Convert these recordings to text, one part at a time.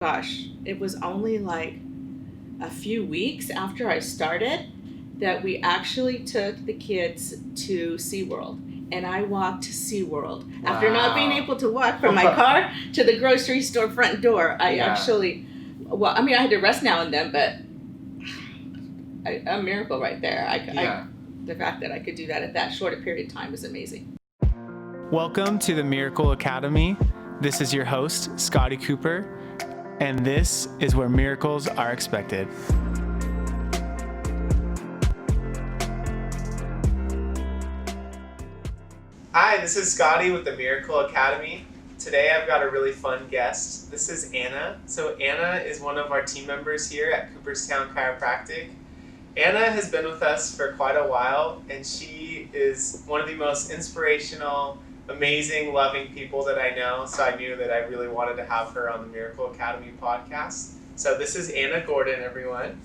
Gosh, it was only like a few weeks after I started that we actually took the kids to SeaWorld. And I walked to SeaWorld. After not being Wow. able to walk from my car to the grocery store front door, I actually, well, I mean, I had to rest now and then, but a miracle right there. The fact that I could do that at that short a period of time is amazing. Welcome to the Miracle Academy. This is your host, Scotty Cooper, and this is where miracles are expected. Hi, this is Scotty with the Miracle Academy. Today I've got a really fun guest. This is Anna. So Anna is one of our team members here at Cooperstown Chiropractic. Anna has been with us for quite a while, and she is one of the most inspirational, amazing, loving people that I know. So I knew that I really wanted to have her on the Miracle Academy podcast. So this is Anna Gordon, everyone.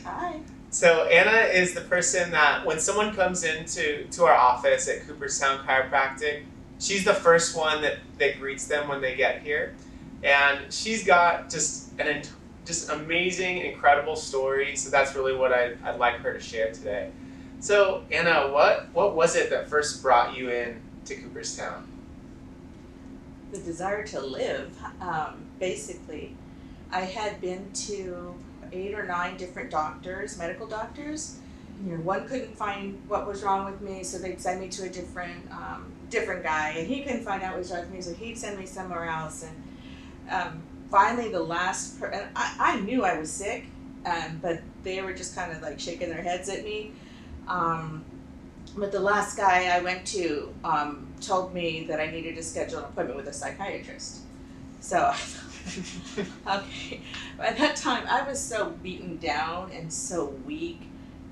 Hi. So Anna is the person that when someone comes into our office at Cooperstown Chiropractic, she's the first one that greets them when they get here. And she's got just amazing, incredible story. So that's really what I'd like her to share today. So Anna, what was it that first brought you in to Cooperstown? The desire to live. Basically, I had been to 8 or 9 different doctors, medical doctors. One couldn't find what was wrong with me, so they'd send me to a different guy, and he couldn't find out what was wrong with me, so he'd send me somewhere else. And finally, I knew I was sick, but they were just kind of like shaking their heads at me. But the last guy I went to told me that I needed to schedule an appointment with a psychiatrist. So, okay. At that time, I was so beaten down and so weak.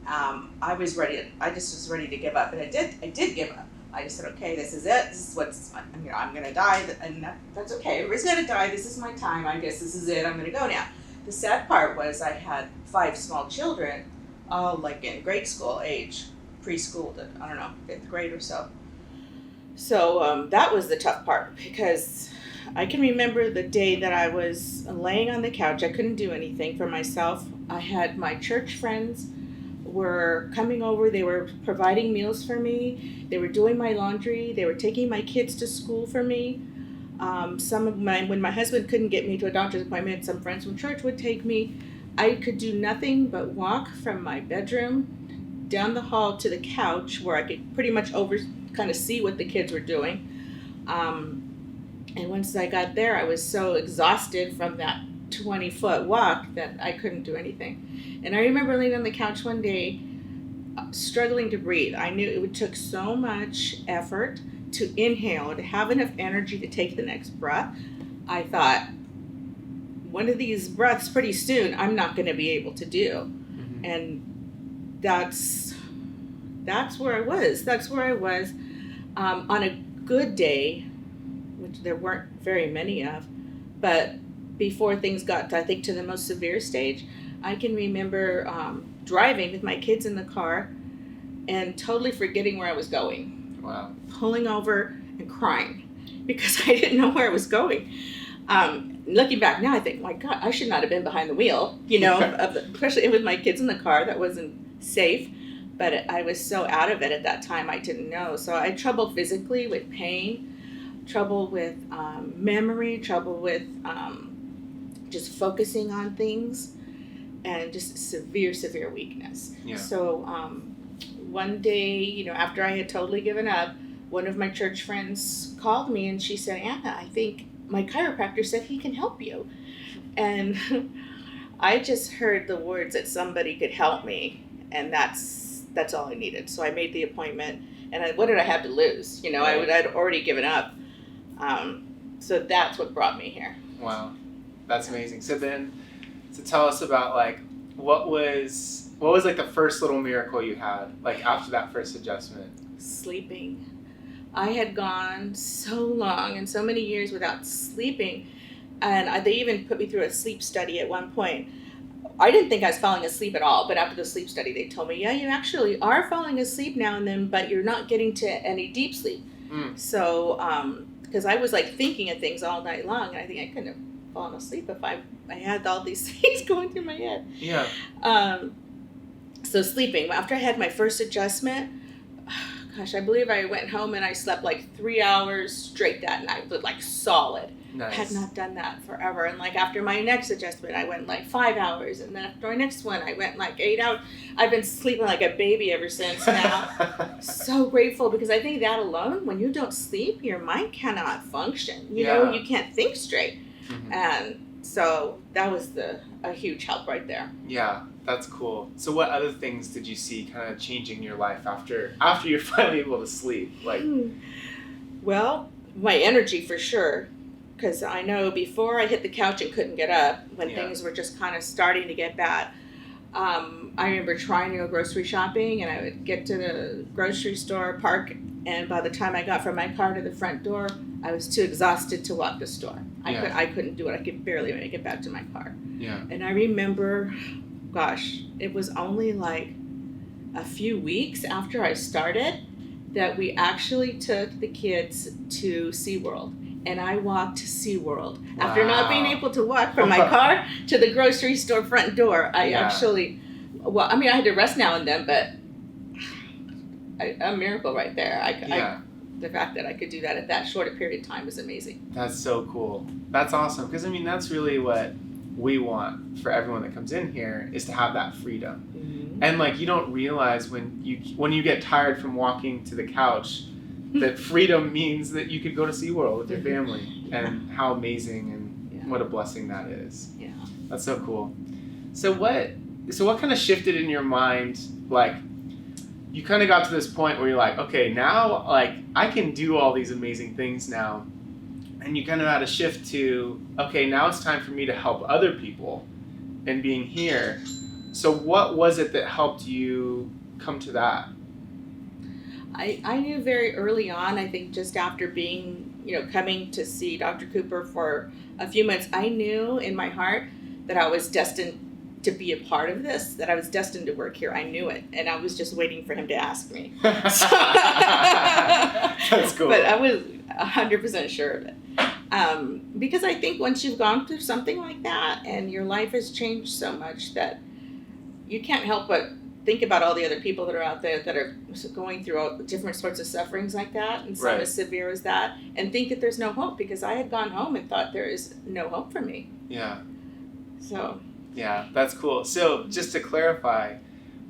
I just was ready to give up, and I did give up. I just said, okay, this is it. This is I'm going to die, and that's okay. Everybody's going to die. This is my time. I guess this is it. I'm going to go now. The sad part was I had 5 small children, all like in grade school age, preschool to, 5th grade or so. So that was the tough part, because I can remember the day that I was laying on the couch. I couldn't do anything for myself. I had my church friends were coming over. They were providing meals for me. They were doing my laundry. They were taking my kids to school for me. When my husband couldn't get me to a doctor's appointment, some friends from church would take me. I could do nothing but walk from my bedroom down the hall to the couch, where I could pretty much kind of see what the kids were doing. And once I got there, I was so exhausted from that 20-foot walk that I couldn't do anything. And I remember laying on the couch one day, struggling to breathe. I knew it took so much effort to inhale, to have enough energy to take the next breath. I thought, one of these breaths pretty soon I'm not going to be able to do. Mm-hmm. And that's where I was. That's where I was on a good day, which there weren't very many of, but before things got, I think, to the most severe stage, I can remember driving with my kids in the car and totally forgetting where I was going. Wow. Pulling over and crying because I didn't know where I was going. Looking back now, I think, my God, I should not have been behind the wheel, especially with my kids in the car. That wasn't safe, but I was so out of it at that time, I didn't know. So I had trouble physically with pain, trouble with memory, trouble with just focusing on things, and just severe weakness. Yeah. So one day, after I had totally given up, one of my church friends called me and she said, Anna, I think my chiropractor said he can help you. And I just heard the words that somebody could help me, and that's all I needed. So I made the appointment, and what did I have to lose? Right. I'd already given up. So that's what brought me here. Wow. That's amazing. So tell us about what was like the first little miracle you had, like after that first adjustment? Sleeping. I had gone so long and so many years without sleeping, and they even put me through a sleep study at one point. I didn't think I was falling asleep at all, but after the sleep study, they told me, yeah, you actually are falling asleep now and then, but you're not getting to any deep sleep. So, because I was thinking of things all night long, and I think I couldn't have fallen asleep if I had all these things going through my head. Yeah. So sleeping. After I had my first adjustment, gosh, I believe I went home and I slept like 3 hours straight that night, but like solid. Nice. Had not done that forever. And like after my next adjustment, I went like 5 hours. And then after my next one, I went like 8 hours. I've been sleeping like a baby ever since now. So grateful, because I think that alone, when you don't sleep, your mind cannot function. You know, you can't think straight. Mm-hmm. And so that was a huge help right there. Yeah, that's cool. So what other things did you see kind of changing your life after you're finally able to sleep? Like, well, my energy for sure. Because I know before I hit the couch and couldn't get up, when things were just kind of starting to get bad, I remember trying to go grocery shopping, and I would get to the grocery store, park, and by the time I got from my car to the front door, I was too exhausted to walk the store. I couldn't do it. I could barely make it back to my car. Yeah. And I remember, gosh, it was only like a few weeks after I started that we actually took the kids to SeaWorld. And I walked to SeaWorld. Wow. After not being able to walk from my car to the grocery store front door, I actually, I had to rest now and then, but a miracle right there. The fact that I could do that at that short a period of time is amazing. That's so cool. That's awesome. Because, that's really what we want for everyone that comes in here, is to have that freedom. Mm-hmm. And, like, you don't realize when you get tired from walking to the couch that freedom means that you could go to SeaWorld with your family, and how amazing and what a blessing that is. Yeah. That's so cool. So what kind of shifted in your mind? Like, you kind of got to this point where you're like, okay, now, like, I can do all these amazing things now. And you kind of had a shift to, okay, now it's time for me to help other people and being here. So what was it that helped you come to that? I knew very early on, I think just after being, coming to see Dr. Cooper for a few months, I knew in my heart that I was destined to be a part of this, that I was destined to work here. I knew it. And I was just waiting for him to ask me. That's cool. But I was 100% sure of it. Because I think once you've gone through something like that and your life has changed so much that you can't help but think about all the other people that are out there that are going through all different sorts of sufferings like that, and some as severe as that, and think that there's no hope, because I had gone home and thought there is no hope for me. Yeah. So. Yeah, that's cool. So just to clarify,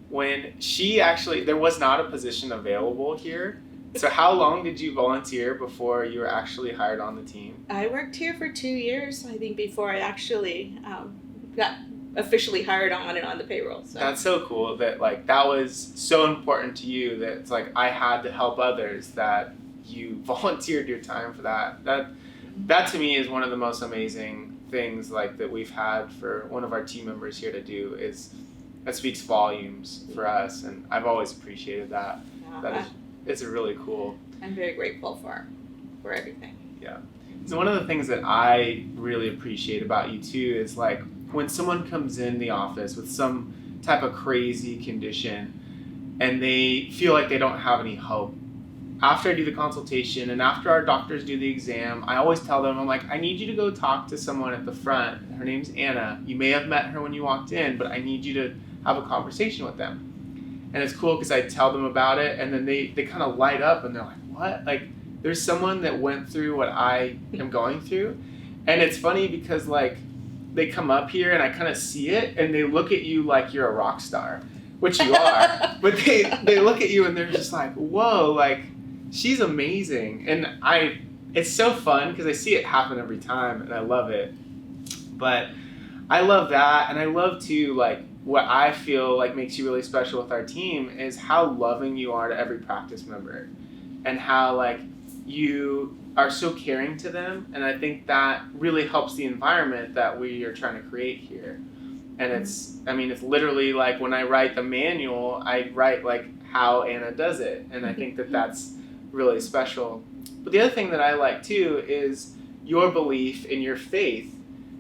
when there was not a position available here. So how long did you volunteer before you were actually hired on the team? I worked here for 2 years, I think, before I actually got officially hired on and on the payroll. So. That's so cool that, like, that was so important to you that it's like, I had to help others, that you volunteered your time for that. That to me is one of the most amazing things, like, that we've had for one of our team members here to do. That speaks volumes for us, and I've always appreciated that. It's really cool. I'm very grateful for everything. Yeah. So one of the things that I really appreciate about you too is, like, when someone comes in the office with some type of crazy condition and they feel like they don't have any hope, after I do the consultation and after our doctors do the exam, I always tell them, I'm like, I need you to go talk to someone at the front. Her name's Anna. You may have met her when you walked in, but I need you to have a conversation with them. And it's cool because I tell them about it, and then they kind of light up and they're like, what? Like, there's someone that went through what I am going through. And it's funny because, like, they come up here and I kind of see it and they look at you like you're a rock star, which you are. But they look at you and they're just like, whoa, like, she's amazing. And it's so fun because I see it happen every time and I love it. But I love that, and I love too, like, what I feel like makes you really special with our team is how loving you are to every practice member and how, like, you are so caring to them. And I think that really helps the environment that we are trying to create here. And it's literally like when I write the manual, I write like how Anna does it. And I think that that's really special. But the other thing that I like too is your belief in your faith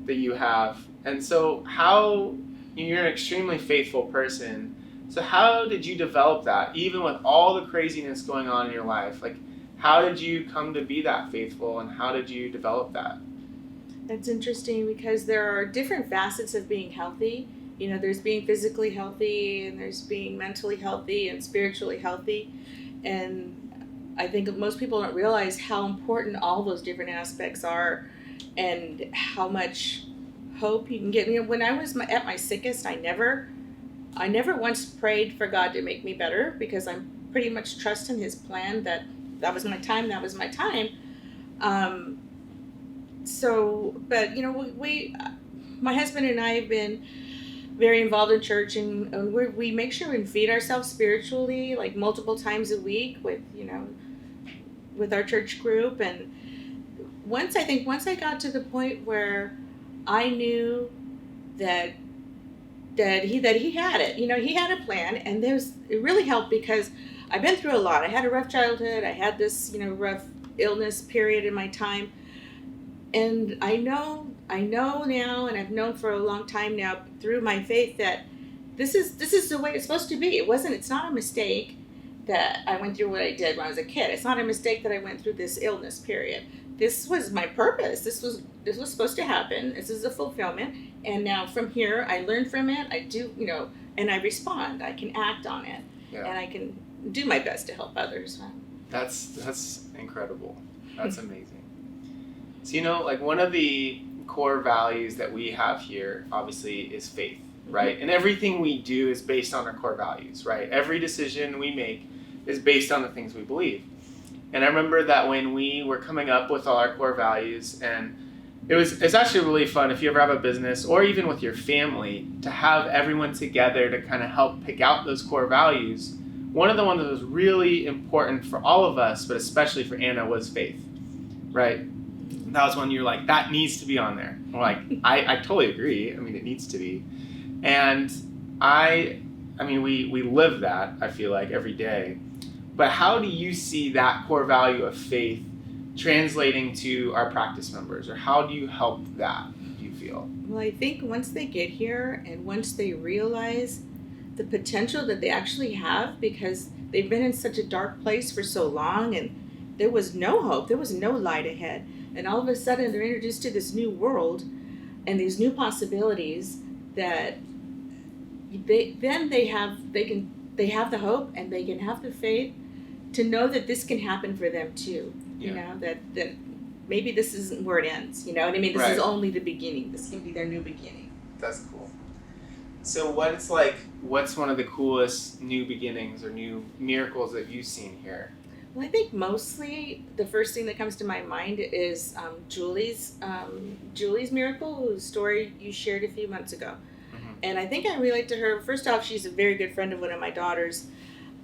that you have. And so you're an extremely faithful person. So how did you develop that, even with all the craziness going on in your life? Like, how did you come to be that faithful, and how did you develop that? That's interesting because there are different facets of being healthy. You know, there's being physically healthy and there's being mentally healthy and spiritually healthy. And I think most people don't realize how important all those different aspects are and how much hope you can get. You know, when I was at my sickest, I never once prayed for God to make me better because I'm pretty much trusting His plan that was my time, that was my time. But you know, my husband and I have been very involved in church, and we make sure we feed ourselves spiritually like multiple times a week with our church group. And once I got to the point where I knew that he had it, he had a plan, and it really helped because I've been through a lot. I had a rough childhood. I had this rough illness period in my time. And I know now, and I've known for a long time now through my faith that this is the way it's supposed to be. It's not a mistake that I went through what I did when I was a kid. It's not a mistake that I went through this illness period. This was my purpose. This was supposed to happen. This is a fulfillment. And now from here, I learn from it. I do, and I respond. I can act on it, and I can do my best to help others. That's incredible. That's amazing. So, like one of the core values that we have here, obviously, is faith, right? Mm-hmm. And everything we do is based on our core values, right? Every decision we make is based on the things we believe. And I remember that when we were coming up with all our core values, and it's actually really fun if you ever have a business or even with your family to have everyone together to kind of help pick out those core values. One of the ones that was really important for all of us, but especially for Anna, was faith, right? That was when you're like, that needs to be on there. I'm like, I totally agree. I mean, it needs to be. And we live that, I feel like, every day. But how do you see that core value of faith translating to our practice members? Or how do you help that, do you feel? Well, I think once they get here and once they realize the potential that they actually have, because they've been in such a dark place for so long and there was no hope, there was no light ahead. And all of a sudden they're introduced to this new world and these new possibilities that they have the hope and they can have the faith to know that this can happen for them too. Yeah. That maybe this isn't where it ends. You know what I mean? This is only the beginning. This can be their new beginning. That's cool. So what's one of the coolest new beginnings or new miracles that you've seen here? Well, I think mostly the first thing that comes to my mind is Julie's miracle, whose story you shared a few months ago. Mm-hmm. And I think I relate to her. First off, she's a very good friend of one of my daughters.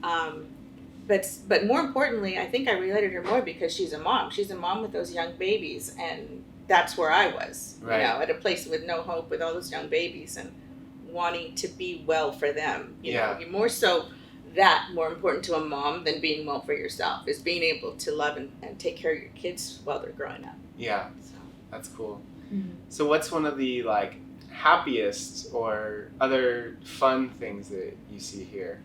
But more importantly, I think I related her more because she's a mom. She's a mom with those young babies, and that's where I was. Right. At a place with no hope, with all those young babies, and wanting to be well for them. You know, more so that more important to a mom than being well for yourself is being able to love and take care of your kids while they're growing up. Yeah, so. That's cool. Mm-hmm. So what's one of the happiest or other fun things that you see here?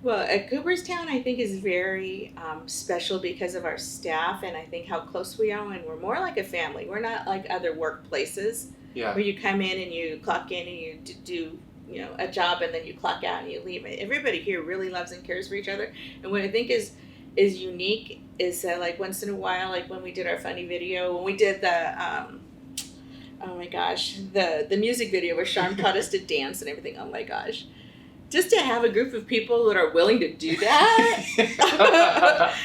Well, at Cooperstown, I think is very special because of our staff, and I think how close we are, and we're more like a family. We're not like other workplaces where you come in and you clock in and you do a job and then you clock out and you leave. Everybody here really loves and cares for each other. And what I think is unique is that once in a while, when we did our funny video, when we did the the music video where Sharm taught us to dance and everything. Oh my gosh. Just to have a group of people that are willing to do that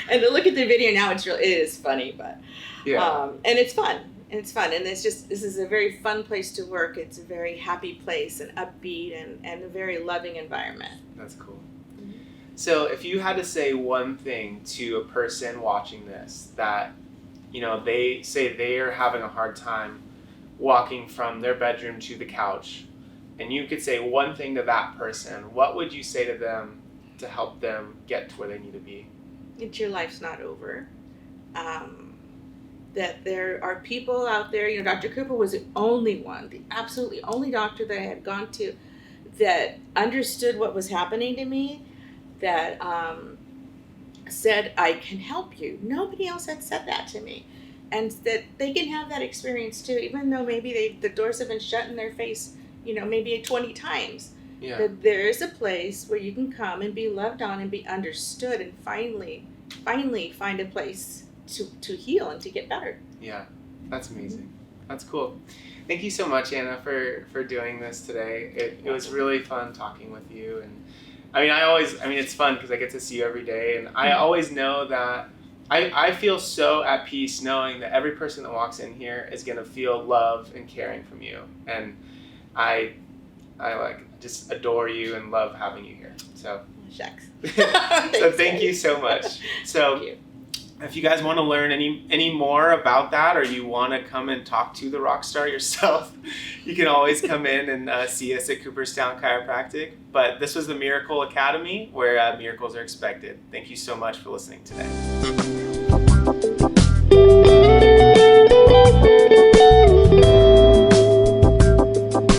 and to look at the video now, it is funny, but and it's fun. And this is a very fun place to work. It's a very happy place and upbeat and a very loving environment. That's cool. Mm-hmm. So if you had to say one thing to a person watching this that, they say they are having a hard time walking from their bedroom to the couch, and you could say one thing to that person, what would you say to them to help them get to where they need to be? That your life's not over. That there are people out there, Dr. Cooper was the only one, the absolutely only doctor that I had gone to that understood what was happening to me, that said, I can help you. Nobody else had said that to me. and that they can have that experience too, even though maybe the doors have been shut in their face, maybe 20 times. Yeah. That there is a place where you can come and be loved on and be understood, and finally find a place to heal and to get better. Yeah, that's amazing. That's cool. Thank you so much, Anna, for doing this today. It was really fun talking with you. And it's fun because I get to see you every day. And I always know that I feel so at peace knowing that every person that walks in here is going to feel love and caring from you. And I just adore you and love having you here. So, shucks. So thank you so much. So Thank you. if you guys want to learn any more about that, or you want to come and talk to the rock star yourself, you can always come in and see us at Cooperstown Chiropractic. But this was the Miracle Academy, where miracles are expected. Thank you so much for listening today.